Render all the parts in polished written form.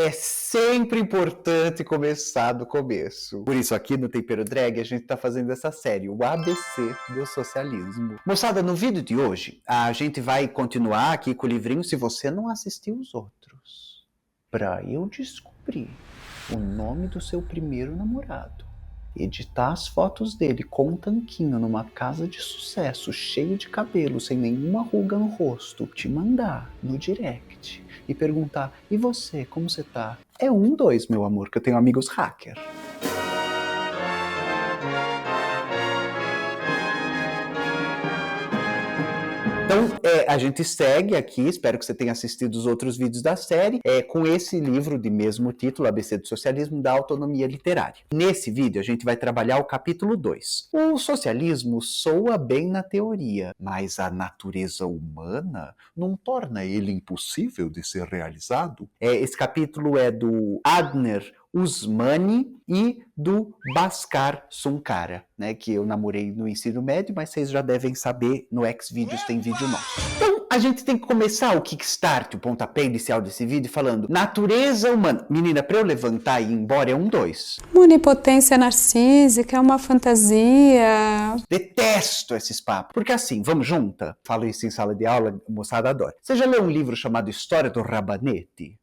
É sempre importante começar do começo. Por isso, aqui no Tempero Drag, a gente tá fazendo essa série, o ABC do socialismo. Moçada, no vídeo de hoje, a gente vai continuar aqui com o livrinho Se Você Não Assistiu os Outros. Pra eu descobrir o nome do seu primeiro namorado, editar as fotos dele com um tanquinho numa casa de sucesso, cheio de cabelo, sem nenhuma ruga no rosto, te mandar no direct e perguntar: e você, como você tá? É 2, meu amor, que eu tenho amigos hacker. Então, a gente segue aqui, espero que você tenha assistido os outros vídeos da série, com esse livro de mesmo título, ABC do Socialismo, da Autonomia Literária. Nesse vídeo, a gente vai trabalhar o capítulo 2. O socialismo soa bem na teoria, mas a natureza humana não torna ele impossível de ser realizado. Esse capítulo é do Adner Usmani e do Bhaskar Sunkara, né, que eu namorei no ensino médio, mas vocês já devem saber, no Xvideos tem vídeo nosso. Então, a gente tem que começar o kickstart, o pontapé inicial desse vídeo, falando natureza humana. Menina, pra eu levantar e ir embora é 2. Uma onipotência narcísica, é uma fantasia. Detesto esses papos. Porque assim, vamos junta? Falo isso em sala de aula, a moçada adora. Você já leu um livro chamado História do Rabanete?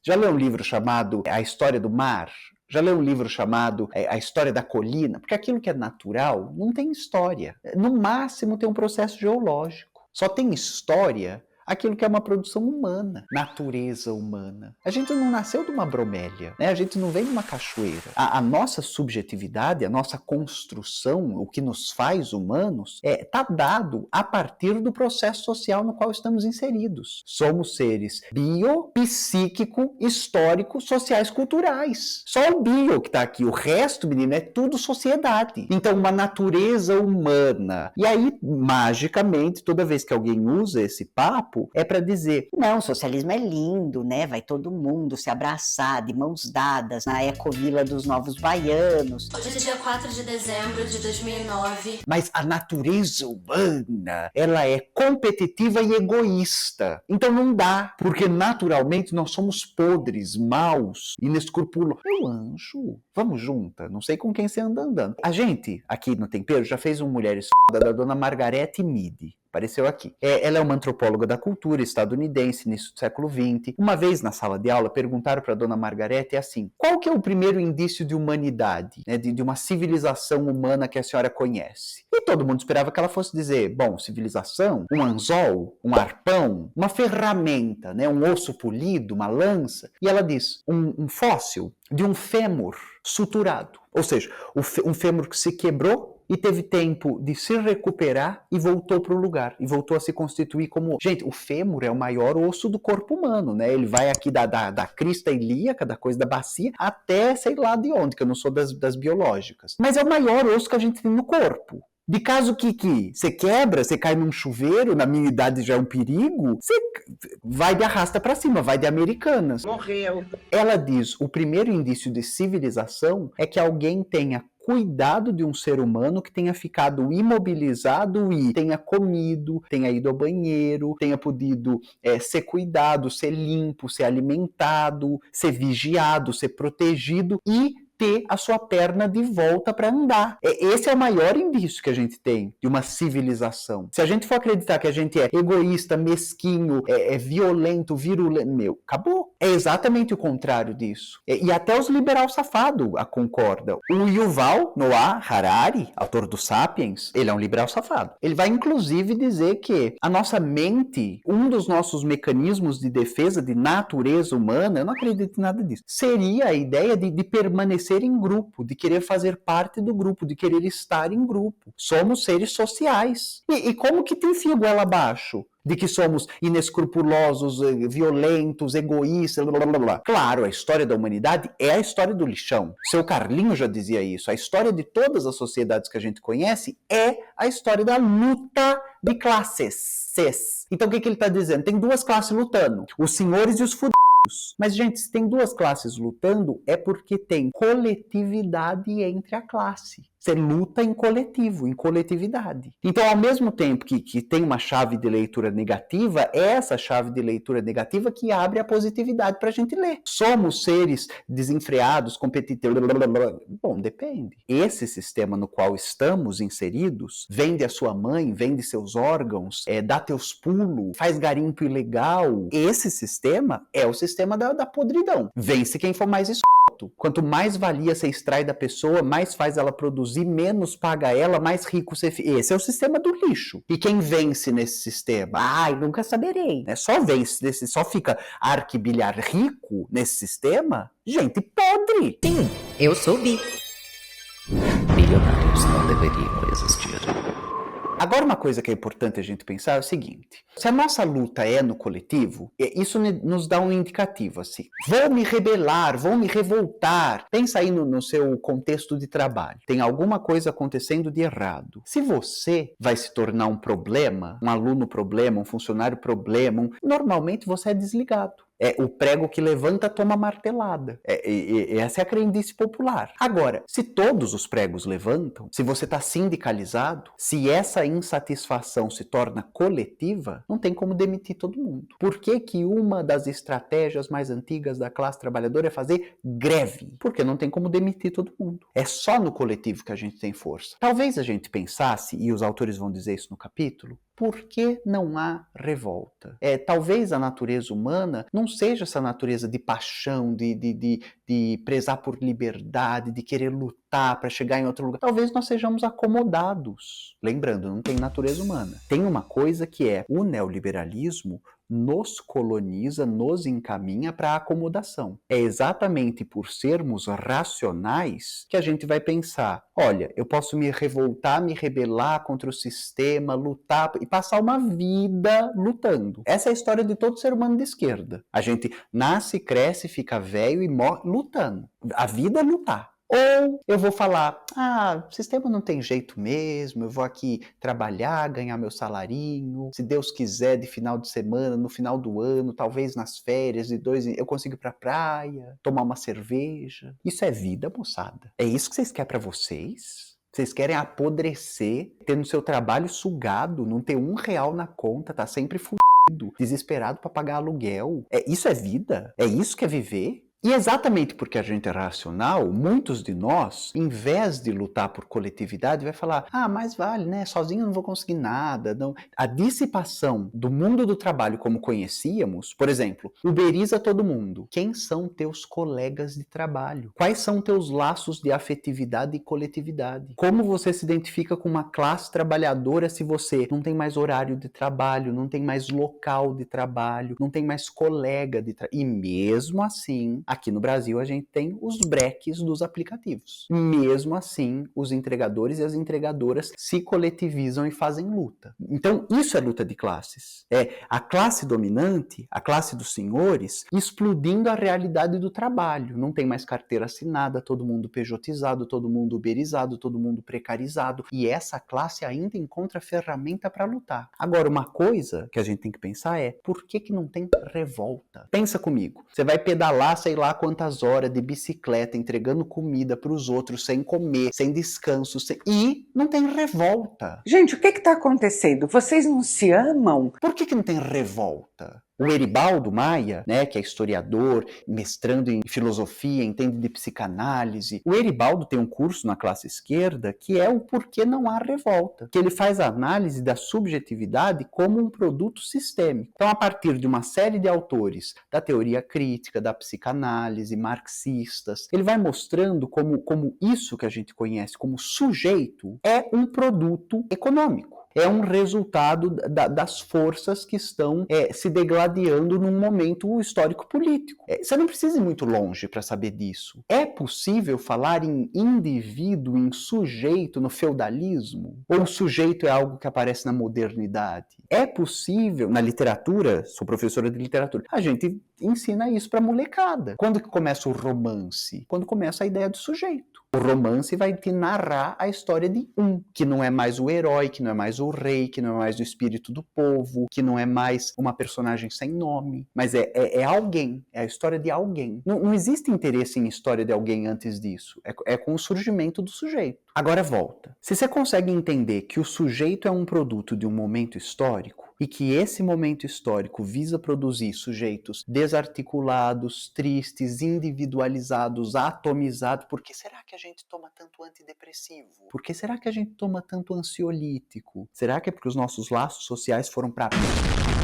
Já leu um livro chamado A História do Mar? Já leu um livro chamado A História da Colina? Porque aquilo que é natural não tem história. No máximo tem um processo geológico. Só tem história aquilo que é uma produção humana, natureza humana. A gente não nasceu de uma bromélia, né? A gente não vem de uma cachoeira. A nossa subjetividade, a nossa construção, o que nos faz humanos, está dado a partir do processo social no qual estamos inseridos. Somos seres bio, psíquico, histórico, sociais, culturais. Só o bio que está aqui, o resto, menino, é tudo sociedade. Então, uma natureza humana. E aí, magicamente, toda vez que alguém usa esse papo, é para dizer: não, o socialismo é lindo, né? Vai todo mundo se abraçar de mãos dadas na Ecovila dos Novos Baianos. Hoje é dia 4 de dezembro de 2009. Mas a natureza humana, ela é competitiva e egoísta. Então não dá, porque naturalmente nós somos podres, maus, inescrupulosos. Meu anjo, vamos junta, não sei com quem você anda andando. A gente, aqui no Tempero, já fez um Mulheres Foda da dona Margarete Mead. Apareceu aqui. Ela é uma antropóloga da cultura estadunidense, início do século XX. Uma vez na sala de aula, perguntaram para a dona Margarete assim: qual que é o primeiro indício de humanidade, né, de uma civilização humana que a senhora conhece? E todo mundo esperava que ela fosse dizer: bom, civilização, um anzol, um arpão, uma ferramenta, né, um osso polido, uma lança. E ela diz: um fóssil de um fêmur suturado. Ou seja, um fêmur que se quebrou e teve tempo de se recuperar e voltou para o lugar, e voltou a se constituir como... Gente, o fêmur é o maior osso do corpo humano, né? Ele vai aqui da crista ilíaca, da coisa da bacia, até sei lá de onde, que eu não sou das biológicas. Mas é o maior osso que a gente tem no corpo. De caso que você quebra, você cai num chuveiro, na minha idade já é um perigo, você vai de arrasta para cima, vai de Americanas. Morreu. Ela diz, o primeiro indício de civilização é que alguém tenha cuidado de um ser humano que tenha ficado imobilizado e tenha comido, tenha ido ao banheiro, tenha podido ser cuidado, ser limpo, ser alimentado, ser vigiado, ser protegido e ter a sua perna de volta para andar. Esse é o maior indício que a gente tem de uma civilização. Se a gente for acreditar que a gente é egoísta, mesquinho, violento, virulento, acabou. É exatamente o contrário disso. E até os liberais safados concordam. O Yuval Noah Harari, autor do Sapiens, ele é um liberal safado. Ele vai inclusive dizer que a nossa mente, um dos nossos mecanismos de defesa de natureza humana, eu não acredito em nada disso, seria a ideia de permanecer em grupo, de querer fazer parte do grupo, de querer estar em grupo. Somos seres sociais. E como que te enfia goela abaixo? De que somos inescrupulosos, violentos, egoístas, blá, blá, blá. Claro, a história da humanidade é a história do lixão. Seu Carlinho já dizia isso. A história de todas as sociedades que a gente conhece é a história da luta de classes. Então o que ele está dizendo? Tem duas classes lutando, os senhores e os fudidos. Mas, gente, se tem duas classes lutando, é porque tem coletividade entre a classe. Você luta em coletivo, em coletividade. Então, ao mesmo tempo que tem uma chave de leitura negativa, é essa chave de leitura negativa que abre a positividade para a gente ler. Somos seres desenfreados, competitivos. Bom, depende. Esse sistema no qual estamos inseridos, vende a sua mãe, vende seus órgãos, dá teus pulos, faz garimpo ilegal. Esse sistema é o sistema da podridão. Vence quem for mais escroto. Quanto mais valia você extrai da pessoa, mais faz ela produzir, menos paga ela, mais rico você fica. Esse é o sistema do lixo. E quem vence nesse sistema? Ai, nunca saberei. Só vence, só fica arquibilhar rico nesse sistema? Gente podre! Sim, eu sou bi. Bilionários não deveriam existir. Agora, uma coisa que é importante a gente pensar é o seguinte: se a nossa luta é no coletivo, isso nos dá um indicativo, assim. Vou me rebelar, vou me revoltar. Pensa aí no seu contexto de trabalho. Tem alguma coisa acontecendo de errado. Se você vai se tornar um problema, um aluno problema, um funcionário problema, normalmente você é desligado. O prego que levanta toma martelada. Essa é a crendice popular. Agora, se todos os pregos levantam, se você está sindicalizado, se essa insatisfação se torna coletiva, não tem como demitir todo mundo. Por que uma das estratégias mais antigas da classe trabalhadora é fazer greve? Porque não tem como demitir todo mundo. É só no coletivo que a gente tem força. Talvez a gente pensasse, e os autores vão dizer isso no capítulo, por que não há revolta? Talvez a natureza humana não seja essa natureza de paixão, de prezar por liberdade, de querer lutar para chegar em outro lugar. Talvez nós sejamos acomodados. Lembrando, não tem natureza humana. Tem uma coisa que é o neoliberalismo nos coloniza, nos encaminha para a acomodação. É exatamente por sermos racionais que a gente vai pensar, olha, eu posso me revoltar, me rebelar contra o sistema, lutar e passar uma vida lutando. Essa é a história de todo ser humano de esquerda. A gente nasce, cresce, fica velho e morre lutando. A vida é lutar. Ou eu vou falar, o sistema não tem jeito mesmo, eu vou aqui trabalhar, ganhar meu salarinho, se Deus quiser, de final de semana, no final do ano, talvez nas férias, eu consigo ir pra praia, tomar uma cerveja. Isso é vida, moçada. É isso que vocês querem pra vocês? Vocês querem apodrecer, ter no seu trabalho sugado, não ter R$1 na conta, tá sempre fudido, desesperado pra pagar aluguel. Isso é vida? É isso que é viver? E exatamente porque a gente é racional, muitos de nós, em vez de lutar por coletividade, vai falar, mais vale, né? Sozinho eu não vou conseguir nada. Não. A dissipação do mundo do trabalho como conhecíamos, por exemplo, uberiza todo mundo. Quem são teus colegas de trabalho? Quais são teus laços de afetividade e coletividade? Como você se identifica com uma classe trabalhadora se você não tem mais horário de trabalho, não tem mais local de trabalho, não tem mais colega de trabalho? E mesmo assim, aqui no Brasil a gente tem os breques dos aplicativos. Mesmo assim, os entregadores e as entregadoras se coletivizam e fazem luta. Então, isso é luta de classes. É a classe dominante, a classe dos senhores, explodindo a realidade do trabalho. Não tem mais carteira assinada, todo mundo pejotizado, todo mundo uberizado, todo mundo precarizado. E essa classe ainda encontra ferramenta para lutar. Agora, uma coisa que a gente tem que pensar é, por que não tem revolta? Pensa comigo. Você vai pedalar, sei lá quantas horas de bicicleta, entregando comida para os outros, sem comer, sem descanso, e não tem revolta. Gente, o que está acontecendo? Vocês não se amam? Por que não tem revolta? O Eribaldo Maia, né, que é historiador, mestrando em filosofia, entende de psicanálise. O Eribaldo tem um curso na classe esquerda que é o porquê não há revolta, que ele faz a análise da subjetividade como um produto sistêmico. Então, a partir de uma série de autores da teoria crítica, da psicanálise, marxistas, ele vai mostrando como isso que a gente conhece como sujeito é um produto econômico. É um resultado das forças que estão se degladiando num momento histórico-político. Você não precisa ir muito longe para saber disso. É possível falar em indivíduo, em sujeito no feudalismo? Ou o sujeito é algo que aparece na modernidade? É possível, na literatura, sou professora de literatura, a gente ensina isso pra molecada. Quando que começa o romance? Quando começa a ideia do sujeito. O romance vai te narrar a história de um, que não é mais o herói, que não é mais o rei, que não é mais o espírito do povo, que não é mais uma personagem sem nome, mas é alguém, é a história de alguém. Não existe interesse em história de alguém antes disso, é com o surgimento do sujeito. Agora volta. Se você consegue entender que o sujeito é um produto de um momento histórico, e que esse momento histórico visa produzir sujeitos desarticulados, tristes, individualizados, atomizados. Por que será que a gente toma tanto antidepressivo? Por que será que a gente toma tanto ansiolítico? Será que é porque os nossos laços sociais foram para...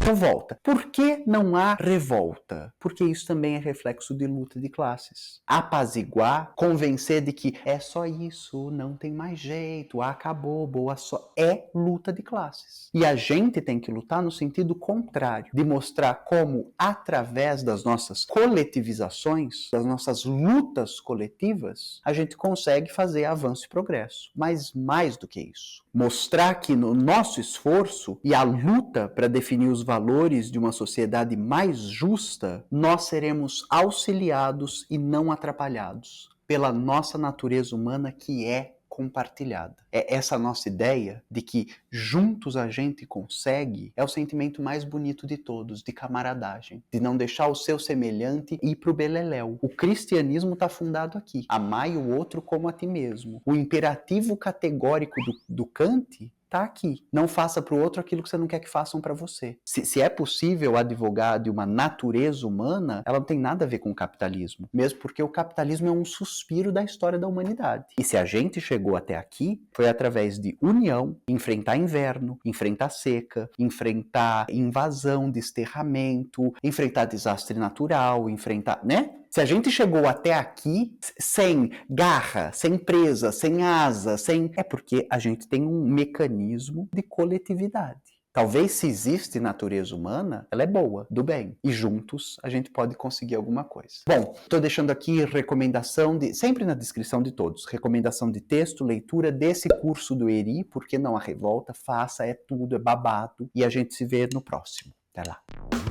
Então volta. Por que não há revolta? Porque isso também é reflexo de luta de classes. Apaziguar, convencer de que é só isso, não tem mais jeito, acabou, boa só. É luta de classes. E a gente tem que lutar no sentido contrário, de mostrar como, através das nossas coletivizações, das nossas lutas coletivas, a gente consegue fazer avanço e progresso. Mas mais do que isso, mostrar que no nosso esforço e a luta para definir os valores de uma sociedade mais justa, nós seremos auxiliados e não atrapalhados pela nossa natureza humana que é compartilhada. É essa nossa ideia de que juntos a gente consegue, é o sentimento mais bonito de todos, de camaradagem, de não deixar o seu semelhante ir pro beleléu. O cristianismo está fundado aqui. Amai o outro como a ti mesmo. O imperativo categórico do Kant tá aqui. Não faça para o outro aquilo que você não quer que façam para você. Se é possível advogar de uma natureza humana, ela não tem nada a ver com o capitalismo. Mesmo porque o capitalismo é um suspiro da história da humanidade. E se a gente chegou até aqui, foi através de união, enfrentar inverno, enfrentar seca, enfrentar invasão, desterramento, enfrentar desastre natural, enfrentar, né? Se a gente chegou até aqui sem garra, sem presa, sem asa, é porque a gente tem um mecanismo de coletividade. Talvez se existe natureza humana, ela é boa, do bem. E juntos a gente pode conseguir alguma coisa. Bom, estou deixando aqui recomendação, sempre na descrição de todos, recomendação de texto, leitura desse curso do ERI, Por que não a revolta? Faça, é tudo, é babado. E a gente se vê no próximo. Até lá.